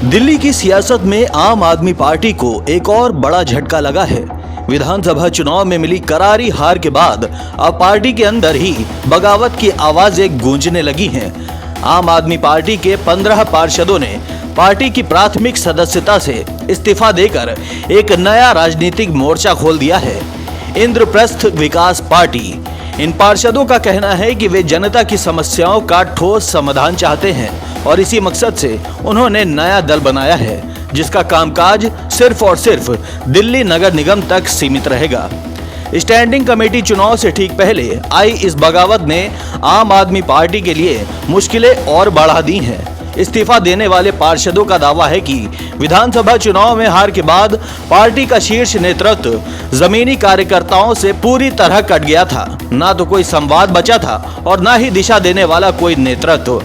दिल्ली की सियासत में आम आदमी पार्टी को एक और बड़ा झटका लगा है। विधानसभा चुनाव में मिली करारी हार के बाद अब पार्टी के अंदर ही बगावत की आवाजें गूंजने लगी हैं। आम आदमी पार्टी के 15 पार्षदों ने पार्टी की प्राथमिक सदस्यता से इस्तीफा देकर एक नया राजनीतिक मोर्चा खोल दिया है, इंद्रप्रस्थ विकास पार्टी। इन पार्षदों का कहना है कि वे जनता की समस्याओं का ठोस समाधान चाहते हैं और इसी मकसद से उन्होंने नया दल बनाया है, जिसका कामकाज सिर्फ और सिर्फ दिल्ली नगर निगम तक सीमित रहेगा। स्टैंडिंग कमेटी चुनाव से ठीक पहले आई इस बगावत ने आम आदमी पार्टी के लिए मुश्किलें और बढ़ा दी हैं। इस्तीफा देने वाले पार्षदों का दावा है कि विधानसभा चुनाव में हार के बाद पार्टी का शीर्ष नेतृत्व जमीनी कार्यकर्ताओं से पूरी तरह कट गया था। ना तो कोई संवाद बचा था और ना ही दिशा देने वाला कोई नेतृत्व।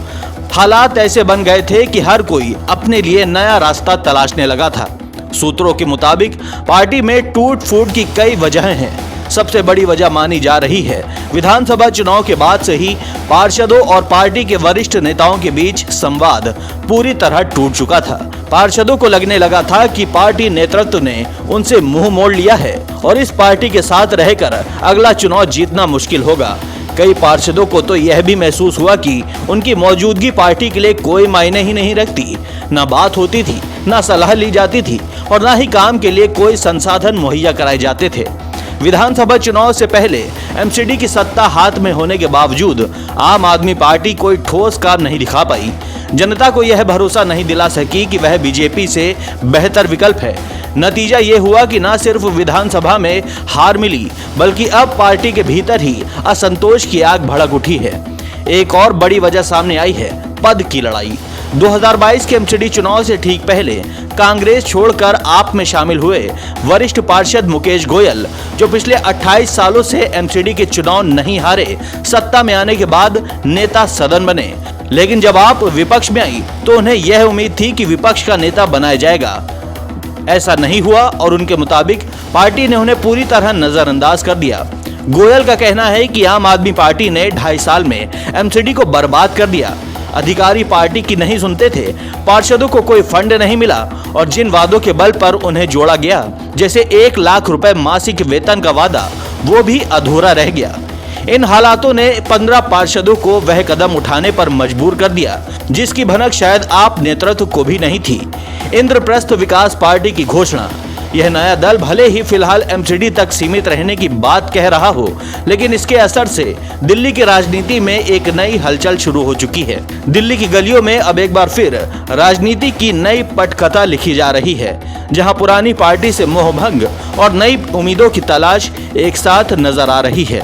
हालात ऐसे बन गए थे कि हर कोई अपने लिए नया रास्ता तलाशने लगा था। सूत्रों के मुताबिक पार्टी में टूट फूट की कई वजहें हैं। सबसे बड़ी वजह मानी जा रही है विधानसभा चुनाव के बाद से ही पार्षदों और पार्टी के वरिष्ठ नेताओं के बीच संवाद पूरी तरह टूट चुका था। पार्षदों को लगने लगा था कि पार्टी नेतृत्व ने उनसे मुंह मोड़ लिया है और इस पार्टी के साथ रहकर अगला चुनाव जीतना मुश्किल होगा। कई पार्षदों को तो यह भी महसूस हुआ कि उनकी मौजूदगी पार्टी के लिए कोई मायने ही नहीं रखती। न बात होती थी, न सलाह ली जाती थी और न ही काम के लिए कोई संसाधन मुहैया कराए जाते थे। विधानसभा चुनाव से पहले एमसीडी की सत्ता हाथ में होने के बावजूद आम आदमी पार्टी कोई ठोस काम नहीं दिखा पाई। जनता को यह भरोसा नहीं दिला सकी कि वह बीजेपी से बेहतर विकल्प है। नतीजा ये हुआ कि न सिर्फ विधानसभा में हार मिली, बल्कि अब पार्टी के भीतर ही असंतोष की आग भड़क उठी है। एक और बड़ी वजह सामने आई है पद की लड़ाई। 2022 के एमसीडी चुनाव से ठीक पहले कांग्रेस छोड़कर आप में शामिल हुए वरिष्ठ पार्षद मुकेश गोयल, जो पिछले 28 सालों से एमसीडी के चुनाव नहीं हारे, सत्ता में आने के बाद नेता सदन बने। लेकिन जब आप विपक्ष में आई तो उन्हें यह उम्मीद थी कि विपक्ष का नेता बनाया जाएगा। ऐसा नहीं हुआ और उनके मुताबिक पार्टी ने उन्हें पूरी तरह नजरअंदाज कर दिया। गोयल का कहना है कि आम आदमी पार्टी ने 2.5 साल में एमसीडी को बर्बाद कर दिया। अधिकारी पार्टी की नहीं सुनते थे, पार्षदों को कोई फंड नहीं मिला और जिन वादों के बल पर उन्हें जोड़ा गया, जैसे 1 लाख रुपए मासिक वेतन का वादा, वो भी अधूरा रह गया। इन हालातों ने 15 पार्षदों को वह कदम उठाने पर मजबूर कर दिया जिसकी भनक शायद आप नेतृत्व को भी नहीं थी। इंद्रप्रस्थ विकास पार्टी की घोषणा। यह नया दल भले ही फिलहाल एमसीडी तक सीमित रहने की बात कह रहा हो, लेकिन इसके असर से दिल्ली की राजनीति में एक नई हलचल शुरू हो चुकी है। दिल्ली की गलियों में अब एक बार फिर राजनीति की नई पटकथा लिखी जा रही है, जहां पुरानी पार्टी से मोहभंग और नई उम्मीदों की तलाश एक साथ नजर आ रही है।